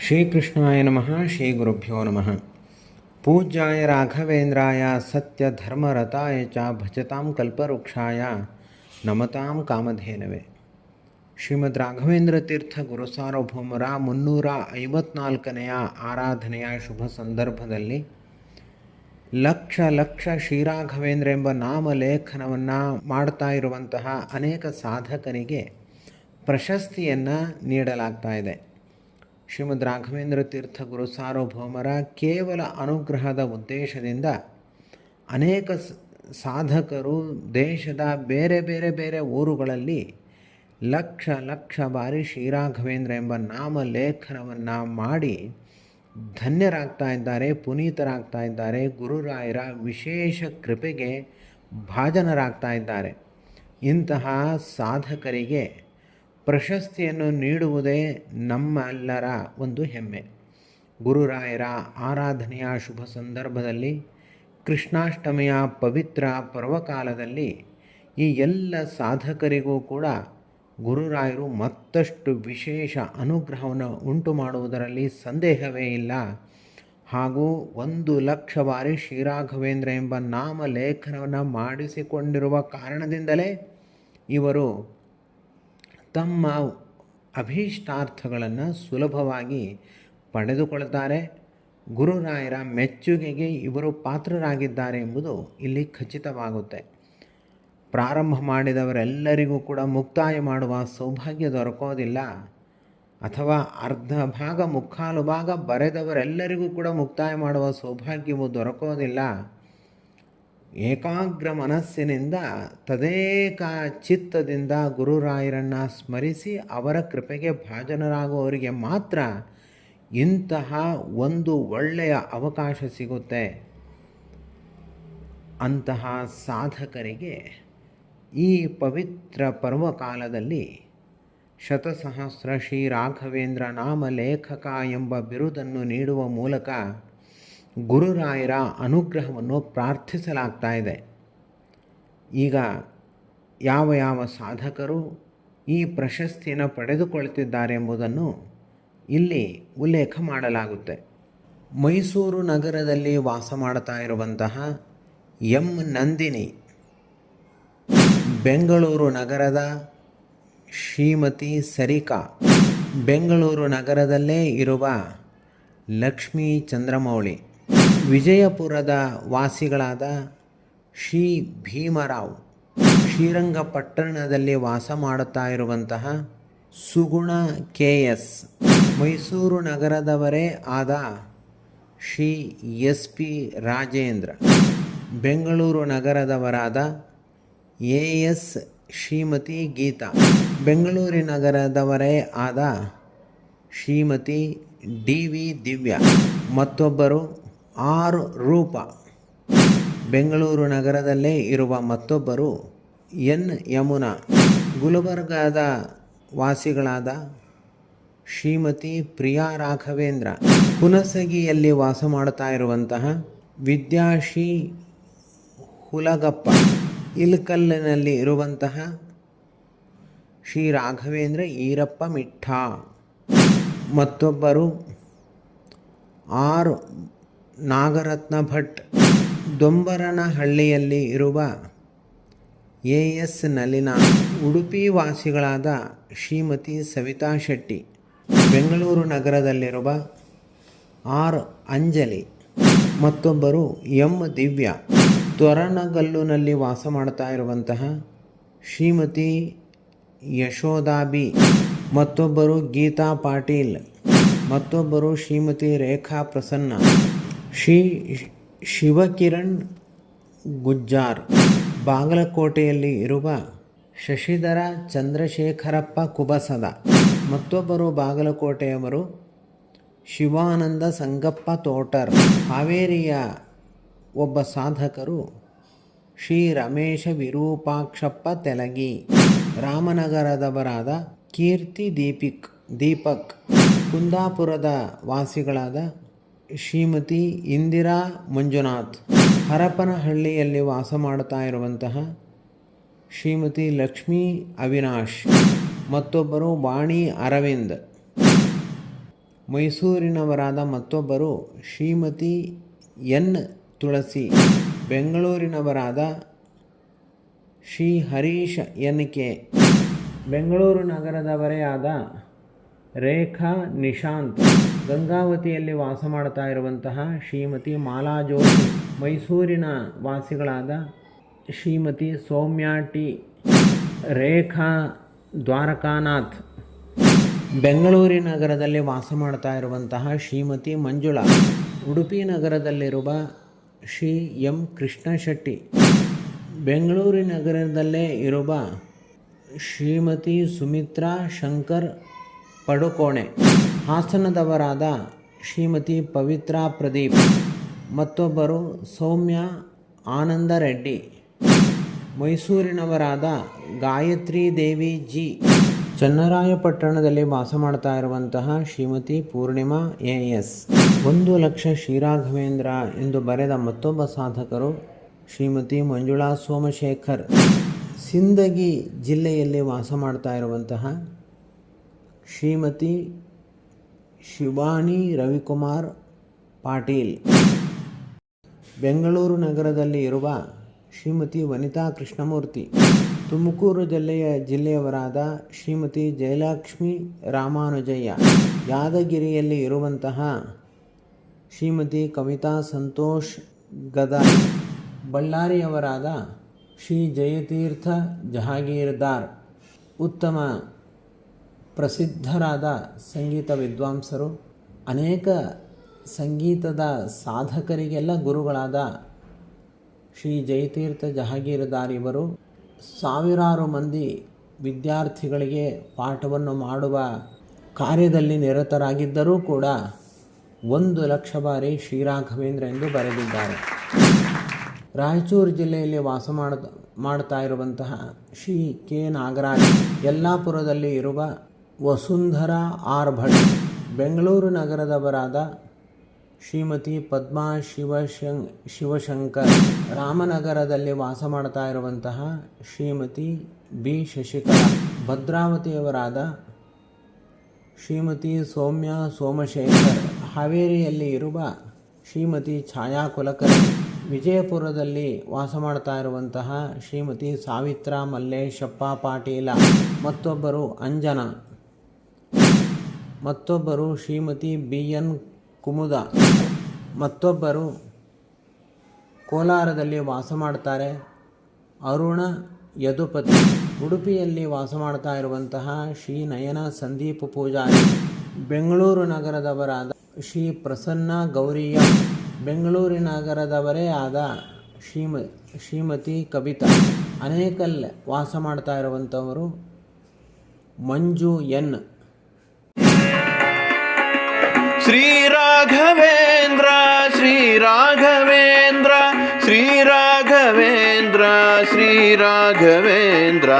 ಶ್ರೀಕೃಷ್ಣಾಯ ನಮಃ. ಶ್ರೀ ಗುರುಭ್ಯೋ ನಮಃ. ಪೂಜ್ಯಾಯ ರಾಘವೇಂದ್ರಾಯ ಸತ್ಯಧರ್ಮರತಾಯ ಚ ಭಜತಾಂ ಕಲ್ಪವೃಕ್ಷಾಯ ನಮತಾಂ ಕಾಮಧೇನವೇ. ಶ್ರೀಮದ್ ರಾಘವೇಂದ್ರ ತೀರ್ಥ ಗುರುಸಾರ್ವಭೌಮರ 354ನೆಯ ಆರಾಧನೆಯ ಶುಭ ಸಂದರ್ಭದಲ್ಲಿ ಲಕ್ಷ ಶ್ರೀರಾಘವೇಂದ್ರ ಎಂಬ ನಾಮಲೇಖನವನ್ನು ಮಾಡ್ತಾ ಇರುವಂತಹ ಅನೇಕ ಸಾಧಕರಿಗೆ ಪ್ರಶಸ್ತಿಯನ್ನು ನೀಡಲಾಗ್ತಾ ಇದೆ. ಶ್ರೀಮದ್ ರಾಘವೇಂದ್ರ ತೀರ್ಥ ಗುರು ಸಾರ್ವಭೌಮರ ಕೇವಲ ಅನುಗ್ರಹದ ಉದ್ದೇಶದಿಂದ ಅನೇಕ ಸಾಧಕರು ದೇಶದ ಬೇರೆ ಬೇರೆ ಊರುಗಳಲ್ಲಿ ಲಕ್ಷ ಬಾರಿ ಶ್ರೀರಾಘವೇಂದ್ರ ಎಂಬ ನಾಮಲೇಖನವನ್ನು ಮಾಡಿ ಧನ್ಯರಾಗ್ತಾ ಇದ್ದಾರೆ, ಪುನೀತರಾಗ್ತಾ ಇದ್ದಾರೆ, ಗುರುರಾಯರ ವಿಶೇಷ ಕೃಪೆಗೆ ಭಾಜನರಾಗ್ತಾ ಇದ್ದಾರೆ. ಇಂತಹ ಸಾಧಕರಿಗೆ ಪ್ರಶಸ್ತಿಯನ್ನು ನೀಡುವುದೇ ನಮ್ಮೆಲ್ಲರ ಒಂದು ಹೆಮ್ಮೆ. ಗುರುರಾಯರ ಆರಾಧನೆಯ ಶುಭ ಸಂದರ್ಭದಲ್ಲಿ, ಕೃಷ್ಣಾಷ್ಟಮಿಯ ಪವಿತ್ರ ಪರ್ವಕಾಲದಲ್ಲಿ ಈ ಎಲ್ಲ ಸಾಧಕರಿಗೂ ಕೂಡ ಗುರುರಾಯರು ಮತ್ತಷ್ಟು ವಿಶೇಷ ಅನುಗ್ರಹವನ್ನು ಉಂಟು ಮಾಡುವುದರಲ್ಲಿ ಸಂದೇಹವೇ ಇಲ್ಲ. ಹಾಗೂ 1,00,000 ಬಾರಿ ಶ್ರೀರಾಘವೇಂದ್ರ ಎಂಬ ನಾಮಲೇಖನವನ್ನು ಮಾಡಿಸಿಕೊಂಡಿರುವ ಕಾರಣದಿಂದಲೇ ಇವರು ತಮ್ಮ ಅಭೀಷ್ಟಾರ್ಥಗಳನ್ನು ಸುಲಭವಾಗಿ ಪಡೆದುಕೊಳ್ತಾರೆ. ಗುರುರಾಯರ ಮೆಚ್ಚುಗೆಗೆ ಇವರು ಪಾತ್ರರಾಗಿದ್ದಾರೆ ಎಂಬುದು ಇಲ್ಲಿ ಖಚಿತವಾಗುತ್ತೆ. ಪ್ರಾರಂಭ ಮಾಡಿದವರೆಲ್ಲರಿಗೂ ಕೂಡ ಮುಕ್ತಾಯ ಮಾಡುವ ಸೌಭಾಗ್ಯ ದೊರಕೋದಿಲ್ಲ, ಅಥವಾ ಅರ್ಧ ಭಾಗ ಮುಕ್ಕಾಲು ಭಾಗ ಬರೆದವರೆಲ್ಲರಿಗೂ ಕೂಡ ಮುಕ್ತಾಯ ಮಾಡುವ ಸೌಭಾಗ್ಯವು ದೊರಕೋದಿಲ್ಲ. ಏಕಾಗ್ರ ಮನಸ್ಸಿನಿಂದ ತದೇಕ ಚಿತ್ತದಿಂದ ಗುರುರಾಯರನ್ನು ಸ್ಮರಿಸಿ ಅವರ ಕೃಪೆಗೆ ಭಾಜನರಾಗುವವರಿಗೆ ಮಾತ್ರ ಇಂತಹ ಒಂದು ಒಳ್ಳೆಯ ಅವಕಾಶ ಸಿಗುತ್ತೆ. ಅಂತಹ ಸಾಧಕರಿಗೆ ಈ ಪವಿತ್ರ ಪರ್ವಕಾಲದಲ್ಲಿ ಶತಸಹಸ್ರ ಶ್ರೀ ರಾಘವೇಂದ್ರ ನಾಮಲೇಖಕ ಎಂಬ ಬಿರುದನ್ನು ನೀಡುವ ಮೂಲಕ ಗುರುರಾಯರ ಅನುಗ್ರಹವನ್ನು ಪ್ರಾರ್ಥಿಸಲಾಗ್ತಾ ಇದೆ. ಈಗ ಯಾವ ಸಾಧಕರು ಈ ಪ್ರಶಸ್ತಿಯನ್ನು ಪಡೆದುಕೊಳ್ತಿದ್ದಾರೆ ಎಂಬುದನ್ನು ಇಲ್ಲಿ ಉಲ್ಲೇಖ ಮಾಡಲಾಗುತ್ತೆ. ಮೈಸೂರು ನಗರದಲ್ಲಿ ವಾಸ ಮಾಡ್ತಾ ಇರುವಂತಹ ಎಂ ನಂದಿನಿ, ಬೆಂಗಳೂರು ನಗರದ ಶ್ರೀಮತಿ ಸರಿಕಾ, ಬೆಂಗಳೂರು ನಗರದಲ್ಲೇ ಇರುವ ಲಕ್ಷ್ಮೀ ಚಂದ್ರಮೌಳಿ, ವಿಜಯಪುರದ ವಾಸಿಗಳಾದ ಶ್ರೀ ಭೀಮರಾವ್, ಶ್ರೀರಂಗಪಟ್ಟಣದಲ್ಲಿ ವಾಸ ಮಾಡುತ್ತಾ ಇರುವಂತಹ ಸುಗುಣ KS, ಮೈಸೂರು ನಗರದವರೇ ಆದ ಶ್ರೀ SP ರಾಜೇಂದ್ರ, ಬೆಂಗಳೂರು ನಗರದವರಾದ AS ಶ್ರೀಮತಿ ಗೀತಾ, ಬೆಂಗಳೂರು ನಗರದವರೇ ಆದ ಶ್ರೀಮತಿ DV ದಿವ್ಯಾ, ಮತ್ತೊಬ್ಬರು R ರೂಪ, ಬೆಂಗಳೂರು ನಗರದಲ್ಲೇ ಇರುವ ಮತ್ತೊಬ್ಬರು N ಯಮುನಾ, ಗುಲ್ಬರ್ಗಾದ ವಾಸಿಗಳಾದ ಶ್ರೀಮತಿ ಪ್ರಿಯಾ ರಾಘವೇಂದ್ರ, ಹುಣಸಗಿಯಲ್ಲಿ ವಾಸ ಮಾಡುತ್ತಾ ಇರುವಂತಹ ವಿದ್ಯಾಶ್ರೀ ಹುಲಗಪ್ಪ, ಇಲ್ಕಲ್ಲಿನಲ್ಲಿ ಇರುವಂತಹ ಶ್ರೀ ರಾಘವೇಂದ್ರ ಈರಪ್ಪ ಮಿಠ, ಮತ್ತೊಬ್ಬರು R ನಾಗರತ್ನ ಭಟ್, ದೊಂಬರನಹಳ್ಳಿಯಲ್ಲಿ ಇರುವ AS ನಲಿನಾ, ಉಡುಪಿ ವಾಸಿಗಳಾದ ಶ್ರೀಮತಿ ಸವಿತಾ ಶೆಟ್ಟಿ, ಬೆಂಗಳೂರು ನಗರದಲ್ಲಿರುವ R ಅಂಜಲಿ, ಮತ್ತೊಬ್ಬರು M ದಿವ್ಯಾ, ತೊರಣಗಲ್ಲುನಲ್ಲಿ ವಾಸ ಮಾಡ್ತಾ ಇರುವಂತಹ ಶ್ರೀಮತಿ ಯಶೋದಾಬಿ, ಮತ್ತೊಬ್ಬರು ಗೀತಾ ಪಾಟೀಲ್, ಮತ್ತೊಬ್ಬರು ಶ್ರೀಮತಿ ರೇಖಾ ಪ್ರಸನ್ನ, ಶ್ರೀ ಶಿವಕಿರಣ್ ಗುಜ್ಜಾರ್, ಬಾಗಲಕೋಟೆಯಲ್ಲಿ ಇರುವ ಶಶಿಧರ ಚಂದ್ರಶೇಖರಪ್ಪ ಕುಬಸದ, ಮತ್ತೊಬ್ಬರು ಬಾಗಲಕೋಟೆಯವರು ಶಿವಾನಂದ ಸಂಗಪ್ಪ ತೋಟರ್, ಹಾವೇರಿಯ ಒಬ್ಬ ಸಾಧಕರು ಶ್ರೀ ರಮೇಶ ವಿರೂಪಾಕ್ಷಪ್ಪ ತೆಲಗಿ, ರಾಮನಗರದವರಾದ ಕೀರ್ತಿ ದೀಪಕ್, ಕುಂದಾಪುರದ ವಾಸಿಗಳಾದ ಶ್ರೀಮತಿ ಇಂದಿರಾ ಮಂಜುನಾಥ್, ಹರಪನಹಳ್ಳಿಯಲ್ಲಿ ವಾಸ ಮಾಡುತ್ತಾ ಇರುವಂತಹ ಶ್ರೀಮತಿ ಲಕ್ಷ್ಮೀ ಅವಿನಾಶ್, ಮತ್ತೊಬ್ಬರು ವಾಣಿ ಅರವಿಂದ್, ಮೈಸೂರಿನವರಾದ ಮತ್ತೊಬ್ಬರು ಶ್ರೀಮತಿ ಎನ್ ತುಳಸಿ. ಬೆಂಗಳೂರಿನವರಾದ ಶ್ರೀ ಹರೀಶ್ ಎನ್ ಕೆ. ಬೆಂಗಳೂರು ನಗರದವರೇ ಆದ ರೇಖಾ ನಿಶಾಂತ್. ಗಂಗಾವತಿಯಲ್ಲಿ ವಾಸ ಮಾಡ್ತಾ ಇರುವಂತಹ ಶ್ರೀಮತಿ ಮಾಲಾ ಜೋಶಿ. ಮೈಸೂರಿನ ವಾಸಿಗಳಾದ ಶ್ರೀಮತಿ ಸೌಮ್ಯ ಟಿ. ರೇಖಾ ದ್ವಾರಕಾನಾಥ್. ಬೆಂಗಳೂರಿನ ನಗರದಲ್ಲಿ ವಾಸ ಮಾಡ್ತಾ ಇರುವಂತಹ ಶ್ರೀಮತಿ ಮಂಜುಳಾ. ಉಡುಪಿ ನಗರದಲ್ಲಿರುವ ಶ್ರೀ ಎಂ ಕೃಷ್ಣ ಶೆಟ್ಟಿ. ಬೆಂಗಳೂರು ನಗರದಲ್ಲೇ ಇರುವ ಶ್ರೀಮತಿ ಸುಮಿತ್ರಾ ಶಂಕರ್ ಪಡುಕೋಣೆ. ಹಾಸನದವರಾದ ಶ್ರೀಮತಿ ಪವಿತ್ರಾ ಪ್ರದೀಪ್. ಮತ್ತೊಬ್ಬರು ಸೌಮ್ಯ ಆನಂದ ರೆಡ್ಡಿ. ಮೈಸೂರಿನವರಾದ ಗಾಯತ್ರಿ ದೇವಿ ಜಿ. ಚನ್ನರಾಯಪಟ್ಟಣದಲ್ಲಿ ವಾಸ ಮಾಡ್ತಾ ಇರುವಂತಹ ಶ್ರೀಮತಿ ಪೂರ್ಣಿಮಾ ಎಸ್. 1,00,000 ಶ್ರೀರಾಘವೇಂದ್ರ ಎಂದು ಬರೆದ ಮತ್ತೊಬ್ಬ ಸಾಧಕರು ಶ್ರೀಮತಿ ಮಂಜುಳಾ ಸೋಮಶೇಖರ್. ಸಿಂದಗಿ ಜಿಲ್ಲೆಯಲ್ಲಿ ವಾಸ ಮಾಡ್ತಾ ಇರುವಂತಹ ಶ್ರೀಮತಿ ಶಿವಾನಿ ರವಿಕುಮಾರ್ ಪಾಟೀಲ್. ಬೆಂಗಳೂರು ನಗರದಲ್ಲಿ ಇರುವ ಶ್ರೀಮತಿ ವನಿತಾ ಕೃಷ್ಣಮೂರ್ತಿ. ತುಮಕೂರು ಜಿಲ್ಲೆಯವರಾದ ಶ್ರೀಮತಿ ಜಯಲಕ್ಷ್ಮಿ ರಾಮಾನುಜಯ್ಯ. ಯಾದಗಿರಿಯಲ್ಲಿ ಇರುವಂತಹ ಶ್ರೀಮತಿ ಕವಿತಾ ಸಂತೋಷ್ ಗದಾಯ್. ಬಳ್ಳಾರಿಯವರಾದ ಶ್ರೀ ಜಯತೀರ್ಥ ಜಹಾಗೀರ್ದಾರ್. ಉತ್ತಮ ಪ್ರಸಿದ್ಧರಾದ ಸಂಗೀತ ವಿದ್ವಾಂಸರು. ಅನೇಕ ಸಂಗೀತದ ಸಾಧಕರಿಗೆಲ್ಲ ಗುರುಗಳಾದ ಶ್ರೀ ಜಯತೀರ್ಥ ಜಹಾಗೀರ್ದಾರ್ ಇವರು ಸಾವಿರಾರು ಮಂದಿ ವಿದ್ಯಾರ್ಥಿಗಳಿಗೆ ಪಾಠವನ್ನು ಮಾಡುವ ಕಾರ್ಯದಲ್ಲಿ ನಿರತರಾಗಿದ್ದರೂ ಕೂಡ 1,00,000 ಬಾರಿ ಶ್ರೀರಾಘವೇಂದ್ರ ಎಂದು ಬರೆದಿದ್ದಾರೆ. ರಾಯಚೂರು ಜಿಲ್ಲೆಯಲ್ಲಿ ವಾಸ ಮಾಡ್ತಾ ಇರುವಂತಹ ಶ್ರೀ ಕೆ ನಾಗರಾಜ್. ಯಲ್ಲಾಪುರದಲ್ಲಿ ಇರುವ ವಸುಂಧರಾ ಆರ್ ಭಟ್. ಬೆಂಗಳೂರು ನಗರದವರಾದ ಶ್ರೀಮತಿ ಪದ್ಮಾ ಶಿವಶಂಕರ್. ರಾಮನಗರದಲ್ಲಿ ವಾಸ ಮಾಡ್ತಾ ಇರುವಂತಹ ಶ್ರೀಮತಿ ಬಿ ಶಶಿಕಲಾ. ಭದ್ರಾವತಿಯವರಾದ ಶ್ರೀಮತಿ ಸೌಮ್ಯ ಸೋಮಶೇಖರ್. ಹಾವೇರಿಯಲ್ಲಿ ಇರುವ ಶ್ರೀಮತಿ ಛಾಯಾ ಕುಲಕರ್ಣಿ. ವಿಜಯಪುರದಲ್ಲಿ ವಾಸ ಮಾಡ್ತಾ ಇರುವಂತಹ ಶ್ರೀಮತಿ ಸಾವಿತ್ರಾ ಮಲ್ಲೇಶಪ್ಪ ಪಾಟೀಲ. ಮತ್ತೊಬ್ಬರು ಅಂಜನಾ. ಮತ್ತೊಬ್ಬರು ಶ್ರೀಮತಿ ಬಿ ಎನ್ ಕುಮುದ. ಮತ್ತೊಬ್ಬರು ಕೋಲಾರದಲ್ಲಿ ವಾಸ ಮಾಡ್ತಾರೆ ಅರುಣ ಯದುಪತಿ. ಉಡುಪಿಯಲ್ಲಿ ವಾಸ ಮಾಡ್ತಾ ಇರುವಂತಹ ಶ್ರೀ ನಯನ ಸಂದೀಪ್ ಪೂಜಾರಿ. ಬೆಂಗಳೂರು ನಗರದವರಾದ ಶ್ರೀ ಪ್ರಸನ್ನ ಗೌರಿಯ. ಬೆಂಗಳೂರು ನಗರದವರೇ ಆದ ಶ್ರೀಮತಿ ಕವಿತಾ. ಅನೇಕಲ್ ವಾಸ ಮಾಡ್ತಾ ಇರುವಂಥವರು ಮಂಜು ಎನ್. ಶ್ರೀ ರಾಘವೇಂದ್ರ ಶ್ರೀ ರಾಘವೇಂದ್ರ ಶ್ರೀ ರಾಘವೇಂದ್ರ ಶ್ರೀ ರಾಘವೇಂದ್ರ.